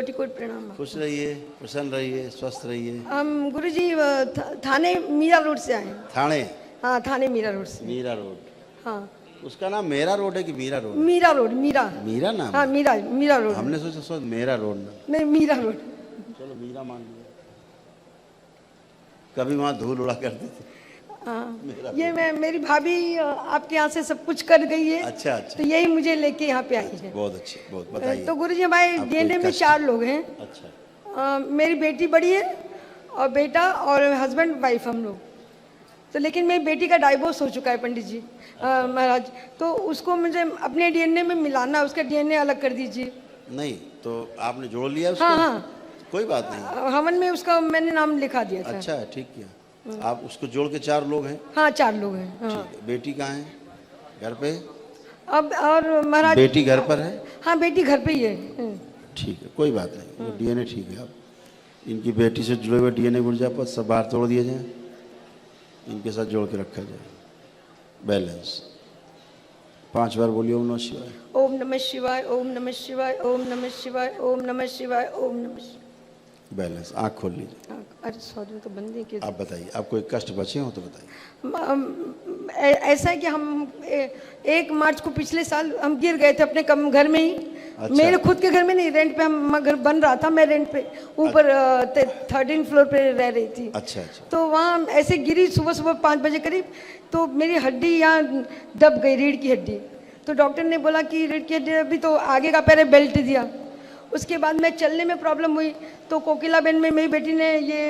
कोटि कोटि प्रणाम। खुश रहिए, प्रसन्न रहिए, स्वस्थ रहिए। हम गुरुजी थाने मीरा रोड से आए हैं। थाने? हाँ, थाने मीरा रोड से। मीरा रोड? हाँ, उसका नाम मेरा रोड है कि मीरा रोड? मीरा रोड। मीरा मीरा नाम? हाँ, मीरा मीरा रोड। हमने सोचा मेरा रोड ना। नहीं, मीरा रोड। चलो मीरा मान लिया। कभी वहाँ धूल उड़ा करती थी। हाँ, ये मेरी भाभी आपके यहाँ से सब कुछ कर गई है। अच्छा अच्छा। तो यही मुझे लेके यहाँ पे आई है। बहुत अच्छे, बहुत बताइए। तो गुरुजी हमारे डीएनए में 4 लोग हैं। अच्छा। मेरी बेटी बड़ी है और बेटा और हस्बैंड वाइफ हम लोग। तो लेकिन मेरी बेटी का डाइवोर्स हो चुका है पंडित जी महाराज। तो उसको मुझे अपने डीएनए में मिलाना, उसका डीएनए अलग कर दीजिए। नहीं तो आपने जोड़ लिया उसको? हाँ हाँ, कोई बात नहीं। हवन में उसका मैंने नाम लिखा दिया था। अच्छा, ठीक किया। आप उसको जोड़ के 4 लोग हैं? हाँ, 4 लोग हैं। हाँ। ठीक है। बेटी कहाँ है? घर पे? अब और महाराज बेटी घर पर है? हाँ, बेटी घर पे ही है। ठीक है, कोई बात नहीं। डीएनए ठीक है। आप इनकी बेटी से जुड़े हुए डीएनए गुर्जा पर सब बाहर तोड़ दिए जाए, इनके साथ जोड़ के रखा जाए। बैलेंस 5 बार बोलिए ओम नमः शिवाय। ओम नमः शिवाय, ओम नमः शिवाय, ओम नमः शिवाय, ओम नमः शिवाय, ओम नमः शिवाय। बैलेंस। आँख खोल लीजिए। अरे सॉरी, तो बंद नहीं किया। आप बताइए, आप कोई कष्ट बचे हो तो बताइए। ऐसा है कि हम 1 मार्च को पिछले साल हम गिर गए थे अपने घर में ही। अच्छा। मेरे खुद के घर में नहीं, रेंट पे हम घर बन रहा था। मैं रेंट पे ऊपर 13 फ्लोर पे रह रही थी। अच्छा अच्छा। तो वहाँ ऐसे गिरी सुबह सुबह 5 बजे करीब। तो मेरी हड्डी यहाँ दब गई, रीढ़ की हड्डी। तो डॉक्टर ने बोला कि रीढ़ की हड्डी, अभी तो आगे का पैर बेल्ट दिया। उसके बाद मैं चलने में प्रॉब्लम हुई तो कोकिलाबेन में मेरी बेटी ने ये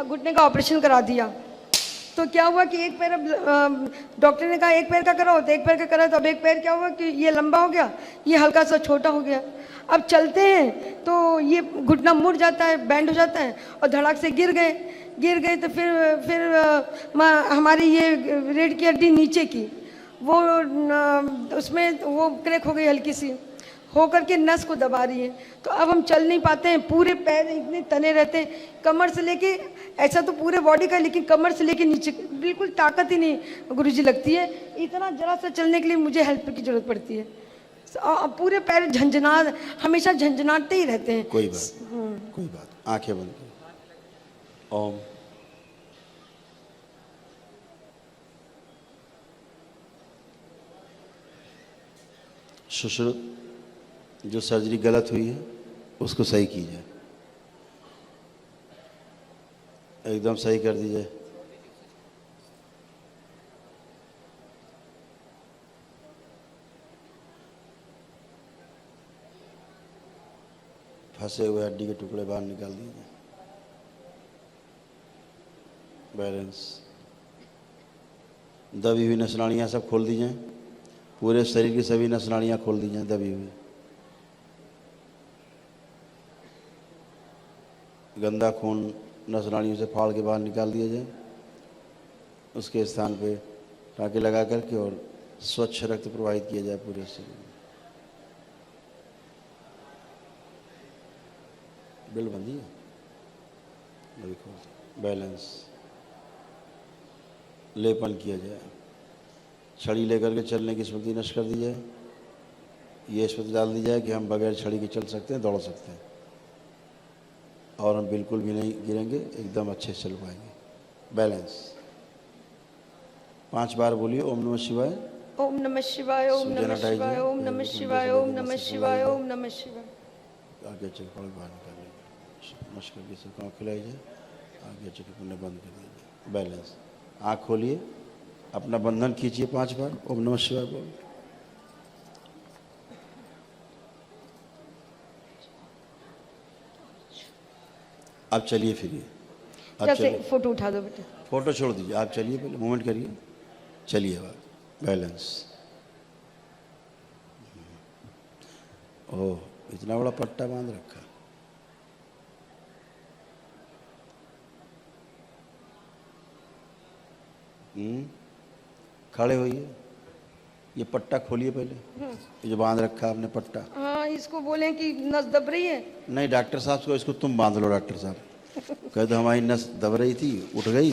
घुटने का ऑपरेशन करा दिया। तो क्या हुआ कि एक पैर, डॉक्टर ने कहा एक पैर का कराओ, तो एक पैर का करा। तो अब एक पैर क्या हुआ कि ये लंबा हो गया, ये हल्का सा छोटा हो गया। अब चलते हैं तो ये घुटना मुड़ जाता है, बैंड हो जाता है और धड़ाक से गिर गए। तो फिर हमारी ये रीढ़ की हड्डी नीचे की वो उसमें वो क्रैक हो गई, हल्की सी हो करके नस को दबा रही है। तो अब हम चल नहीं पाते हैं, पूरे पैर इतने तने रहते हैं, कमर से लेके, ऐसा तो पूरे बॉडी का, लेकिन कमर से लेके नीचे बिल्कुल ताकत ही नहीं गुरुजी लगती है। इतना जरा सा चलने के लिए मुझे हेल्प की जरूरत पड़ती है। पूरे पैर हमेशा झंझनाते ही रहते हैं। कोई बात। आंखें बंद करो। ओम। सुश्रुत जो सर्जरी गलत हुई है उसको सही कीजिए, एकदम सही कर दीजिए। फंसे हुए हड्डी के टुकड़े बाहर निकाल दीजिए। बैलेंस। दबी हुई नसनाड़ियाँ सब खोल दी जाएं, पूरे शरीर की सभी नसनाड़ियाँ खोल दी जाएं दबी हुई। गंदा खून नसनाड़ियों से फाड़ के बाहर निकाल दिया जाए, उसके स्थान पे टाँके लगा करके और स्वच्छ रक्त प्रवाहित किया जाए पूरे शरीर में। बिल बंदी है। बैलेंस। लेपन किया जाए, छड़ी लेकर के चलने की स्मृति नष्ट कर दी जाए। ये स्मृति डाल दी जाए कि हम बगैर छड़ी के चल सकते हैं, दौड़ सकते हैं और हम बिल्कुल भी नहीं गिरेंगे, एकदम अच्छे से चल पाएंगे। बैलेंस। 5 बार बोलिए ओम नमः शिवाय, ओम नमः शिवाय, ओम नमः शिवाय, ओम नमः शिवाय, ओम नमः शिवाय, ओम नमः शिवाय। आगे चल पड़ बाहर निकालिए, नमस्कार के सब आँख खिलाई जाए, आगे चल के बंद कर दीजिए। बैलेंस। आँख खोलिए, अपना बंधन खींचिए 5 बार, ओम नमः शिवाय बोल। आप चलिए फिरिए। आप चलिए, फोटो उठा दो बेटा। फोटो छोड़ दीजिए, आप चलिए, पहले मूवमेंट करिए, चलिए बात। बैलेंस। ओह, इतना बड़ा पट्टा बांध रखा। खड़े होइए, ये पट्टा खोलिए पहले, ये जो बांध रखा आपने पट्टा। हाँ, इसको बोले कि नस दब रही है। नहीं, डॉक्टर साहब को इसको तुम बांध लो। डॉक्टर साहब कहते हमारी नस दब रही थी, उठ गई,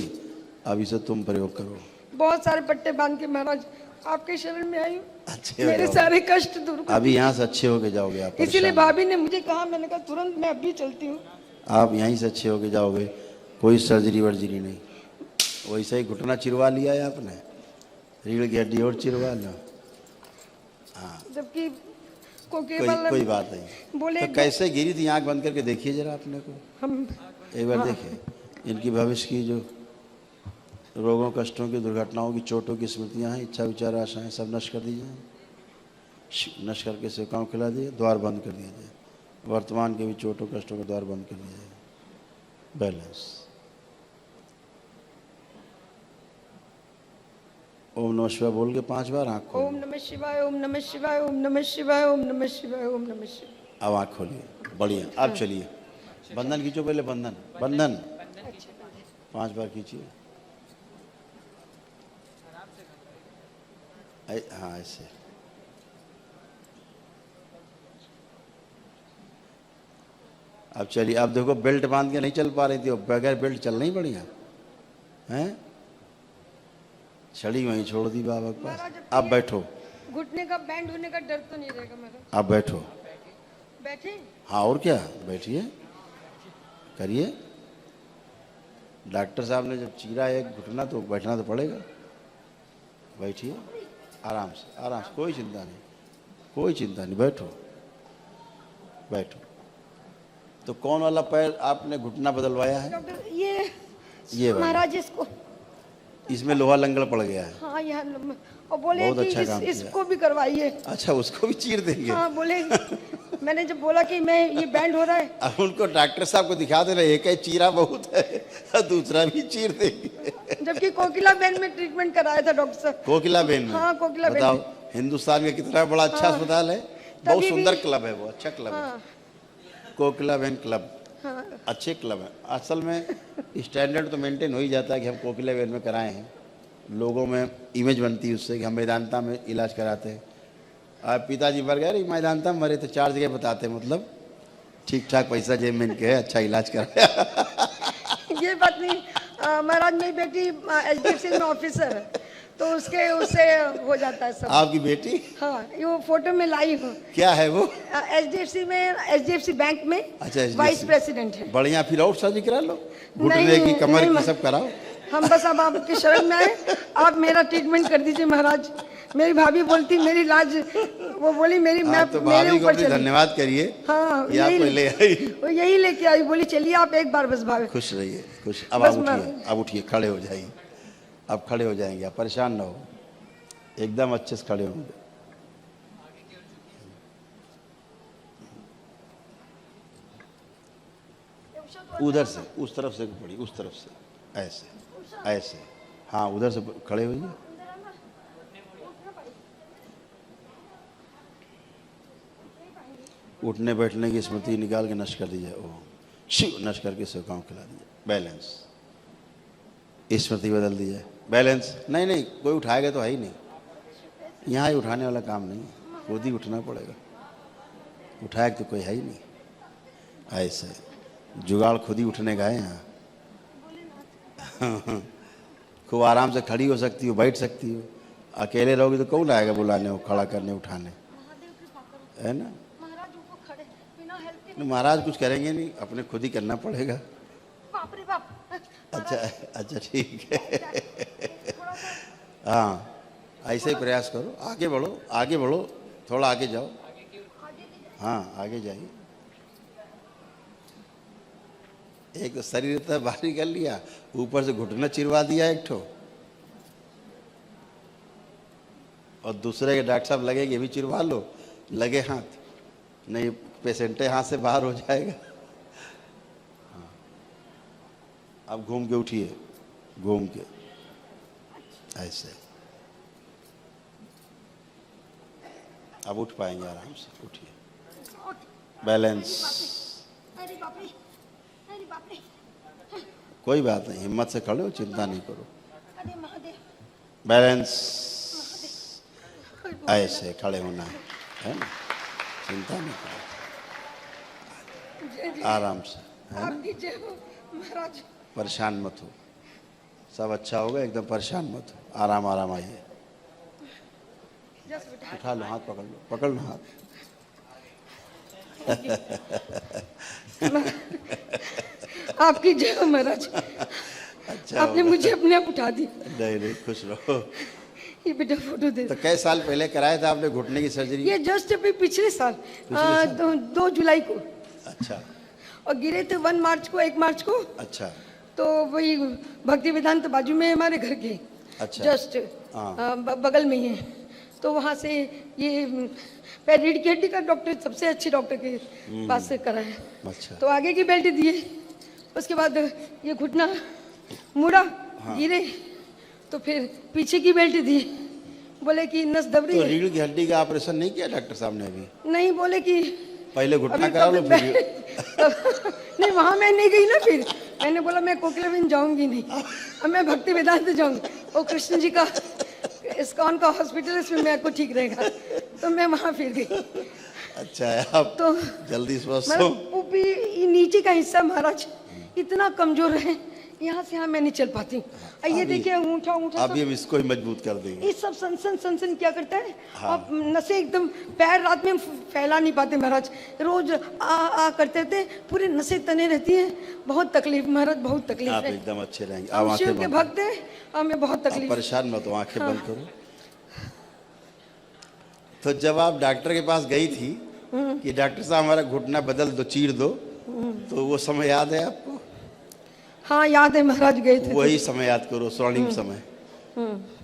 अब इसे तुम प्रयोग करो। बहुत सारे पट्टे बांध के महाराज आपके शरण में आई हूँ, अच्छे हो मेरे जाओ। सारे कष्ट दूर कर। अभी यहाँ से अच्छे होके जाओगे आप, इसीलिए परेशान भाभी ने मुझे कहा, मैंने कहा तुरंत मैं अभी चलती हूँ। आप यहीं से अच्छे होके जाओगे, कोई सर्जरी वर्जरी नहीं। वैसे ही घुटना चिरवा लिया है आपने, रीढ़ की हड्डी और चिरवा लो। जबकि कोई कोई बात नहीं। बोले तो कैसे गिरी थी, आंख बंद करके देखिए जरा अपने को, हम एक बार देखिए। इनकी भविष्य की जो रोगों कष्टों की दुर्घटनाओं की चोटों की स्मृतियाँ हैं, इच्छा विचार आशाएं सब नष्ट कर दीजिए। नष्ट करके सेवकाओं खिला दिए, द्वार बंद कर दीजिए। वर्तमान के भी चोटों कष्टों के द्वार बंद कर दीजिए। बैलेंस। ओम नमः शिवाय बोल के 5 बार आँख खोलो। ओम नमः शिवाय, ओम नमः शिवाय, ओम नमः शिवाय, ओम नमः शिवाय, ओम नमः शिवाय। अब आँख खोलिए, बढ़िया। अब चलिए, बंधन खींचो पहले, बंधन बंधन 5 बार खींचिए। हाँ ऐसे। अब चलिए। अब देखो, बेल्ट बांध के नहीं चल पा रही थी, अब बगैर बेल्ट चलना ही बढ़िया हैं। छड़ी वहीं छोड़ दी बाबा के पास। अब बैठो। घुटने का बैंड होने का डर तो नहीं रहेगा महाराज? अब बैठो। बैठे? हाँ और क्या, बैठिए, करिए। डॉक्टर साहब ने जब चीरा एक घुटना तो बैठना तो पड़ेगा। बैठिए आराम से, आराम से, कोई चिंता नहीं, कोई चिंता नहीं, बैठो बैठो। तो कौन वाला पैर आपने घुटना बदलवाया है? डॉक्टर ये वाला। महाराज इसको, इसमें लोहा लंगड़ पड़ गया है। हाँ यहाँ और बोले बहुत कि अच्छा काम किया। इसको भी करवाइए। अच्छा, उसको भी चीर देंगे? हाँ बोले, मैंने जब बोला कि मैं ये बैंड हो रहा है, अब उनको डॉक्टर साहब को दिखा देना, एक है चीरा बहुत है, दूसरा भी चीर देंगे। जबकि कोकिला बैंड में ट्रीटमेंट कराया था डॉक्टर साहब। कोकिला बेन में? हाँ कोकिला बैंड बताओ, में। हिंदुस्तान का कितना बड़ा अच्छा अस्पताल है, बहुत तभी सुंदर भी- क्लब है वो, अच्छा क्लब है हाँ कोकिला बेन क्लब। हाँ अच्छे क्लब है। असल में स्टैंडर्ड तो मेंटेन हो ही जाता है कि हम कोकिला बेन में कराए हैं, लोगों में इमेज बनती है उससे कि हम मैदानता में इलाज कराते हैं। आप पिताजी मर गए, मैदानता में मरे तो 4 जगह बताते, मतलब ठीक ठाक पैसा जेब में इनके है, अच्छा इलाज कराया। ये बात नहीं महाराज, मेरी बेटी HDFC में ऑफिसर है, तो उससे हो जाता है सब। आपकी बेटी? हाँ ये वो फोटो में लाई हूँ। क्या है वो? HDFC बैंक में अच्छा, HDFC वाइस प्रेसिडेंट है। बढ़िया, फिर और सर्जरी करा लो, घुटने नहीं, की, कमर नहीं, की, सब कराओ। हम बस अब आपकी शरण में आए, आप मेरा ट्रीटमेंट कर दीजिए महाराज। मेरी भाभी बोलती मेरी इलाज, वो बोली मेरी हाँ, मैं तो मेरे भाभी को ऊपर अपनी चली। धन्यवाद करिए। हाँ ये आपको ले आई। वो यही लेके आई, बोली चलिए आप एक बार बस भाभी। खुश रहिए, खुश। अब बस आप मैं- उठिए, अब उठिए, खड़े हो जाइए। अब खड़े हो जाएंगे, आप परेशान ना हो, एकदम अच्छे से खड़े होंगे। उधर से, उस तरफ से पड़ी, उस तरफ से, ऐसे ऐसे। हाँ उधर से खड़े होइए। उठने बैठने की स्मृति निकाल के नष्ट कर दीजिए। ओम शिव, नष्ट करके सेवकाओं खिला दीजिए। बैलेंस। स्मृति बदल दीजिए। बैलेंस। नहीं नहीं, कोई उठाएगा तो है ही नहीं, यहाँ ही उठाने वाला काम नहीं, खुद ही उठना पड़ेगा। उठाएगा तो कोई है ही नहीं। ऐसे जुगाड़ खुद ही उठने का है यहाँ। खूब आराम से खड़ी हो सकती हो, बैठ सकती हो। अकेले रहोगी तो कौन आएगा बुलाने, वो खड़ा करने उठाने, है ना? महाराज कुछ करेंगे नहीं, अपने खुद ही करना पड़ेगा। बाप रे बाप। अच्छा अच्छा, ठीक है। हाँ ऐसे ही प्रयास करो, आगे बढ़ो, आगे बढ़ो, थोड़ा आगे जाओ। हाँ आगे जाइए। एक तो शरीर इतना भारी कर लिया, ऊपर से घुटना चिरवा दिया एक ठो, और दूसरे के डॉक्टर साहब लगे कि भी चिरवा लो, लगे हाथ नहीं, पेशेंटे हाथ से बाहर हो जाएगा। हाँ। अब घूम के उठिए, घूम के ऐसे। अब उठ पाएंगे आराम से, उठिए। बैलेंस। अरे बाप रे, अरे बाप रे। कोई बात नहीं, हिम्मत से खड़े हो, चिंता नहीं करो। अरे महादेव। बैलेंस। ऐसे खड़े होना है ना, चिंता नहीं करो, आराम से, है ना? आपकी जय हो महाराज। परेशान मत हो, सब अच्छा होगा, एकदम परेशान मत हो, आराम आराम आइए। जस्ट बेटा उठा लो, हाथ पकड़ लो, पकड़ लो हाथ। आपकी जय हो महाराज। अच्छा आपने होगा। मुझे अपने आप उठा दी। नहीं नहीं, खुश रहो। ये बेटा फोटो दे। तो कई साल पहले कराया था आपने घुटने की सर्जरी? ये जस्ट अभी पिछले साल पिछले साल? 2 जुलाई को, अच्छा और गिरे थे 1 मार्च को, 1 मार्च को। अच्छा तो वही भक्ति विधान तो बाजू में है हमारे घर के, अच्छा। जस्ट हाँ। बगल में ही है। तो वहाँ से ये पैर रीढ़ की हड्डी का डॉक्टर, सबसे अच्छे डॉक्टर के पास से कराया। अच्छा तो आगे की बेल्ट दिए, उसके बाद ये घुटना मुड़ा, गिरे तो फिर पीछे की बेल्ट दी। बोले कि नस दब रही तो है। रीढ़ की हड्डी का ऑपरेशन नहीं किया डॉक्टर साहब ने अभी? नहीं, बोले कि पहले घुटना अभी करा लो तब फिर नहीं, वहाँ मैं नहीं गई ना। फिर मैंने बोला मैं कोकिलाबेन जाऊंगी नहीं, अब मैं भक्ति वेदांत जाऊंगी। वो कृष्ण जी का इस्कॉन का हॉस्पिटल है, इसमें मेरे को ठीक रहेगा। तो मैं वहाँ फिर गई। अच्छा है, आप तो जल्दी स्वस्थ हो। मतलब वो भी ये नीचे का हिस्सा महाराज इतना कमजोर है, यहाँ से यहाँ मैं नहीं चल पाती हूँ। ये अभी- देखिए ऊँचा ऊँचा अभी हम इसको ही मजबूत कर देंगे। ये सब सनसन सनसन क्या करता है। आप नसें एकदम, पैर रात में फैला नहीं पाते महाराज, रोज आ करते रहते, पूरे नसें तने रहती हैं। बहुत तकलीफ महाराज, बहुत तकलीफ आप है। एकदम अच्छे रहेंगे। आप हम आंखें शिव के बंद भक्त हैं, हमें बहुत आप तकलीफ। परेशान मत हो, आंखें बंद करो। तो जब आप डॉक्टर के पास गई थी कि डॉक्टर साहब हमारा घुटना बदल दो, चीर दो, तो वो समय याद है आपको? हाँ याद है महाराज, गए थे। वही समय याद करो, स्वर्णिम समय।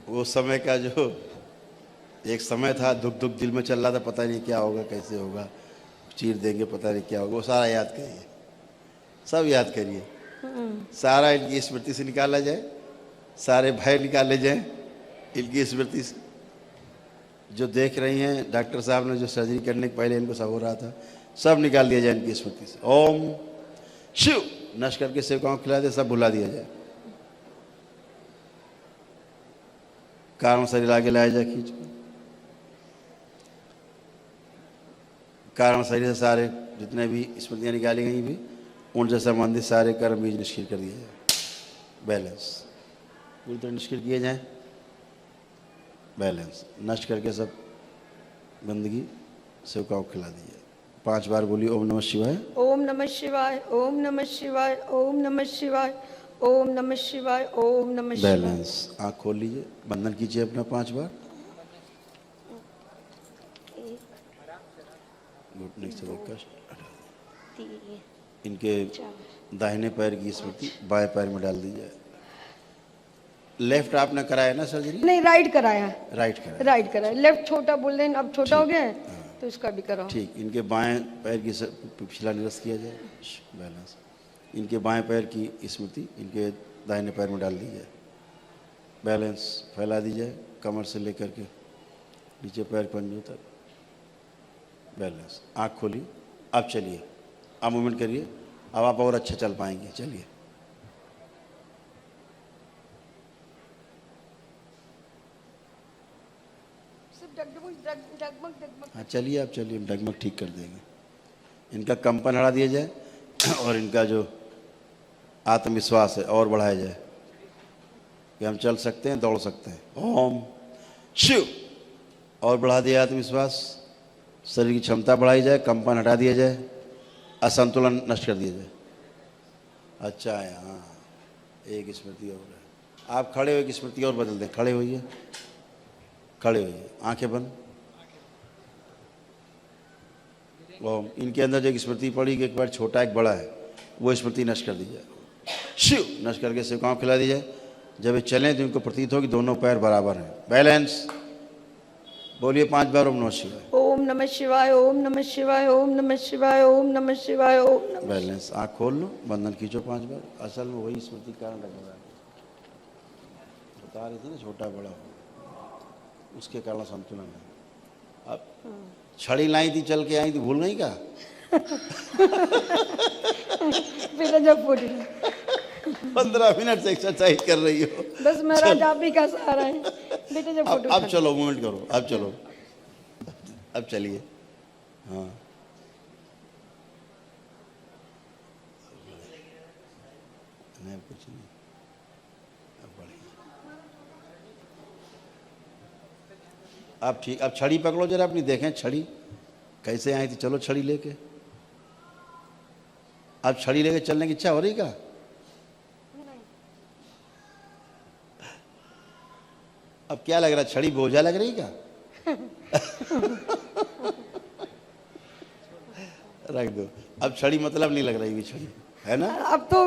वो समय का जो एक समय था, दुख दुख दिल में चल रहा था, पता नहीं क्या होगा, कैसे होगा, चीर देंगे, पता नहीं क्या होगा, वो सारा याद करिए, सब याद करिए। सारा इनकी स्मृति से निकाला जाए, सारे भय निकाले जाए इनकी स्मृति से। जो देख रही हैं डॉक्टर साहब ने जो सर्जरी करने के पहले इनको सब हो रहा था, सब निकाल दिया जाए इनकी स्मृति से। ओम शिव नश करके सेवकाओं को खिला दे, सब भुला दिया जाए। कारण शरीर आगे लाया जाए, खींच कारण शरीर से सारे जितने भी स्मृतियाँ निकाली गई भी, उनसे संबंधित सारे कर्म बीज निष्क्रिय कर दिए जाए। बैलेंस पूरी तरह निष्क्रिय किए जाएँ। बैलेंस नष्ट करके सब गंदगी सेवकाओं को खिला दीजिए। 5 बार बोलिए ओम नमः शिवाय। ओम नमः शिवाय, ओम नमः शिवाय, ओम नमः शिवाय, ओम नमः शिवाय, ओम नमः शिवाय। बैलेंस आँख खोल लीजिए, बंधन कीजिए अपना 5 बार। घुटने से कष्ट हटा दीजिए। इनके दाहिने पैर की स्मृति बाएं पैर में डाल दीजिए। लेफ्ट आपने कराया ना सर्जरी? नहीं, राइट कराया। राइट कराया। राइट कराया, लेफ्ट छोटा बोल रहे हैं, अब छोटा हो गया है तो इसका भी कराओ। ठीक। इनके बाएं पैर की पिछला निरस्त किया जाए। बैलेंस। इनके बाएं पैर की स्मृति इनके दाहिने पैर में डाल दीजिए। बैलेंस फैला दीजिए कमर से लेकर के नीचे पैर पंजों तक। बैलेंस। आँख खोली, अब चलिए, अब मूवमेंट करिए, अब आप और अच्छा चल पाएंगे। चलिए, हाँ चलिए, आप चलिए, हम डगमग ठीक कर देंगे। इनका कंपन हटा दिया जाए और इनका जो आत्मविश्वास है और बढ़ाया जाए कि हम चल सकते हैं, दौड़ सकते हैं। ओम शिव और बढ़ा दिया आत्मविश्वास, शरीर की क्षमता बढ़ाई जाए, कंपन हटा दिया जाए, असंतुलन नष्ट कर दिया जाए। अच्छा है, हाँ एक स्मृति और है। आप खड़े हो, एक स्मृति और बदल दें। खड़े होइए, खड़े होइए, आंखें बंद। ओम। इनके अंदर जो एक स्मृति पड़ी कि एक बार छोटा एक बड़ा है, वो स्मृति नष्ट कर दी जाए। शिव नष्ट करके सेवकाओं को खिला दी जाए। जब ये चलें तो इनको प्रतीत हो कि दोनों पैर बराबर हैं। बैलेंस। बोलिए 5 बार ओम नमः शिवाय। ओम नमः शिवाय, ओम नमः शिवाय, ओम नमः शिवाय, ओम नमः शिवाय, ओम नमः। बैलेंस। आँख खोल लो, बंधन खींचो 5 बार। असल में वही स्मृति कारण लग रहा है, बता रही थी ना, छोटा बड़ा हो, उसके कारण संतुलन है। अब छड़ी लाई थी, चल के आई थी, भूल गई क्या? बेटा जब फूट 15 मिनट से एक्सरसाइज कर रही हो। बस महाराज आप ही का सहारा है। बेटा जब फोटो अब चलो, मूवमेंट करो, अब चलो, अब चलिए। हाँ नहीं, कुछ नहीं, अब बढ़िया। अब ठीक, अब छड़ी पकड़ो जरा अपनी, देखें छड़ी कैसे आई थी। चलो छड़ी लेके, अब छड़ी लेके चलने की इच्छा हो रही क्या? अब क्या लग रहा है, छड़ी बोझा लग रही क्या? रख दो, अब छड़ी मतलब नहीं लग रही है छड़ी, है ना? अब तो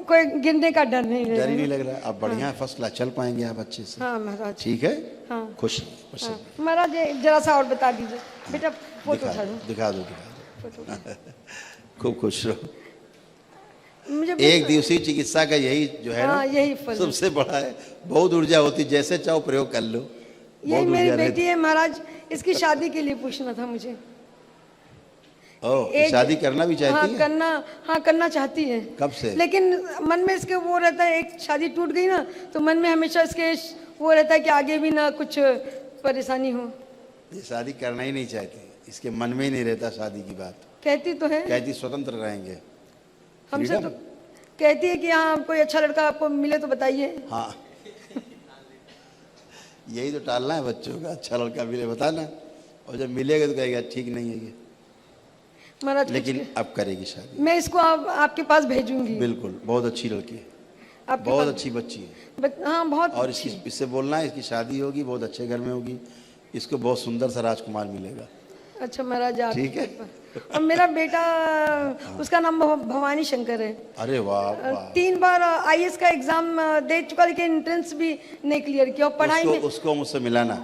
कोई गिरने का डर नहीं डर ही नहीं है। लग रहा है। अब बढ़िया है, फर्स्ट क्लास चल पाएंगे आप अच्छे से। हाँ महाराज। ठीक है, हाँ खुश हाँ। प्रसन्न। महाराज जरा सा और बता दीजिए बेटा, फोटो दिखा उठा दो दो। दिखा दो दिखा फोटो दो। खूब खुश रहो। मुझे एक दिवसीय चिकित्सा का यही जो है ना, हाँ, यही फल है। सबसे बड़ा है। बहुत ऊर्जा होती, जैसे चाहो प्रयोग कर लो। यही बहुत मेरी ऊर्जा बेटी रहती। है महाराज, इसकी शादी के लिए पूछना था मुझे। ओह, एक- शादी करना भी चाहती हाँ है? करना चाहती है। कब से? लेकिन मन में इसके वो रहता है, एक शादी टूट गई ना तो मन में हमेशा इसके वो रहता है कि आगे भी ना कुछ परेशानी हो। ये शादी करना ही नहीं चाहती, इसके मन में ही नहीं रहता शादी की बात। कहती तो है, कहती स्वतंत्र रहेंगे। हमसे Freedom? तो कहती है कि हाँ कोई अच्छा लड़का आपको मिले तो बताइए। हाँ, यही तो टालना है बच्चों का, अच्छा लड़का मिले बताना, और जब मिलेगा तो कहेगा ठीक नहीं है ये। महाराज कुछ लेकिन अब करेगी शादी, मैं इसको आपके पास भेजूंगी। बिल्कुल। बहुत अच्छी लड़की है, आपके बहुत पास- अच्छी बच्ची है। हाँ बहुत और अच्छी। इससे बोलना है, इसकी शादी होगी, बहुत अच्छे घर में होगी, इसको बहुत सुंदर सा राजकुमार मिलेगा। अच्छा महाराज आप ठीक है। और मेरा बेटा उसका नाम भवानी शंकर है। अरे वाह वाह। 3 बार आईएएस का एग्जाम दे चुका, लेकिन एंट्रेंस भी नहीं क्लियर किया। और पढ़ाई में उसको मुझसे मिलाना।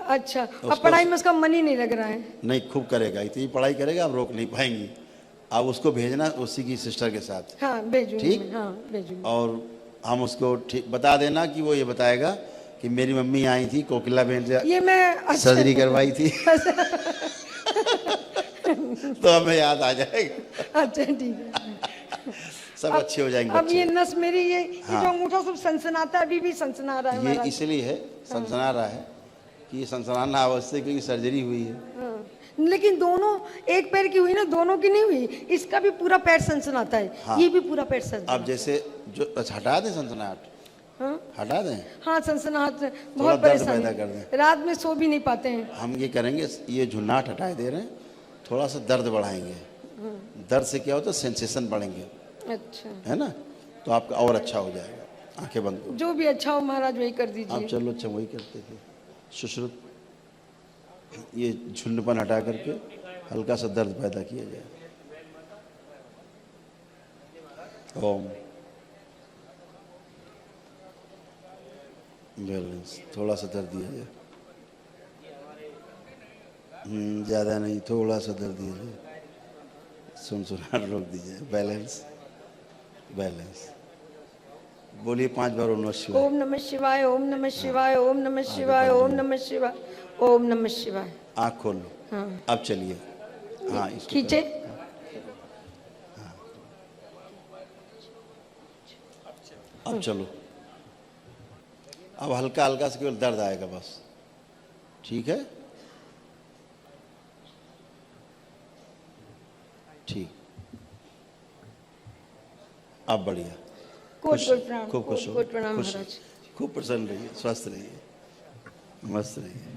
अच्छा, अब पढ़ाई में उसका मन ही नहीं लग रहा है। नहीं, खूब करेगा, इतनी पढ़ाई करेगा, आप रोक नहीं पाएंगी। आप उसको भेजना उसी की सिस्टर के साथ। हाँ भेजूंगी ठीक? मैं, हाँ भेजूंगी। और हम उसको ठीक बता देना कि वो ये बताएगा कि मेरी मम्मी आई थी, कोकिला बहन से ये मैं सर्जरी करवाई थी। तो हमें याद आ जाएगा, अच्छा ठीक है। सब अच्छे हो जाएंगे अब ये बच्चे। नस मेरी ये हाँ। जो अंगूठा सब सनसनाता है, अभी भी सनसना रहा है ये महाराज। इसलिए है, सनसना रहा है कि ये सनसनाना आवश्यक, क्योंकि सर्जरी हुई है। हाँ। लेकिन दोनों, एक पैर की हुई ना, दोनों की नहीं हुई। इसका भी पूरा पैर सनसनाता है। हाँ। ये भी पूरा पैर सनसनाता अब जैसे जो अच्छा, हटा दें सनसनाहट, हाँ हटा दें। हाँ सनसनाहट से थोड़ा बहुत दर्द परेशानी पैदा कर दें। रात में सो भी नहीं पाते हैं। हम ये करेंगे, ये झुन्नाट हटा दे रहे हैं, थोड़ा सा दर्द बढ़ाएंगे। दर्द से क्या होता है, सेंसेशन बढ़ेंगे, अच्छा, है ना? तो आपका और अच्छा हो जाएगा। आंखें बंद करो। जो भी अच्छा हो महाराज वही कर आप दीजिए। चलो, अच्छा वही करते थे। सुश्रुत, ये झुंडपन हटा करके हल्का सा दर्द पैदा किया जाए। ओम। बैलेंस, थोड़ा सा दर्द दिया जाए। ज़्यादा नहीं, थोड़ा सा दर्द दिया जाए। सुनसुनाहट रोक दीजिए। Balance balance. बोलिए 5 बार ओम नमः शिवाय। ओम नमः शिवाय, ओम नमः शिवाय, ओम नमः शिवाय, ओम नमः शिवाय, ओम नमः शिवाय। आँख खोल लो। हाँ अब चलिए। हाँ, इसको खींचे। अब चलो। अब हल्का हल्का से केवल दर्द आएगा बस। ठीक है, ठीक। अब बढ़िया, कोट खुश, कोट प्रणाम, खूब खुश हो, कोट प्रणाम खुश, महाराज। खूब प्रसन्न रहिए, स्वस्थ रहिए, मस्त रहिए।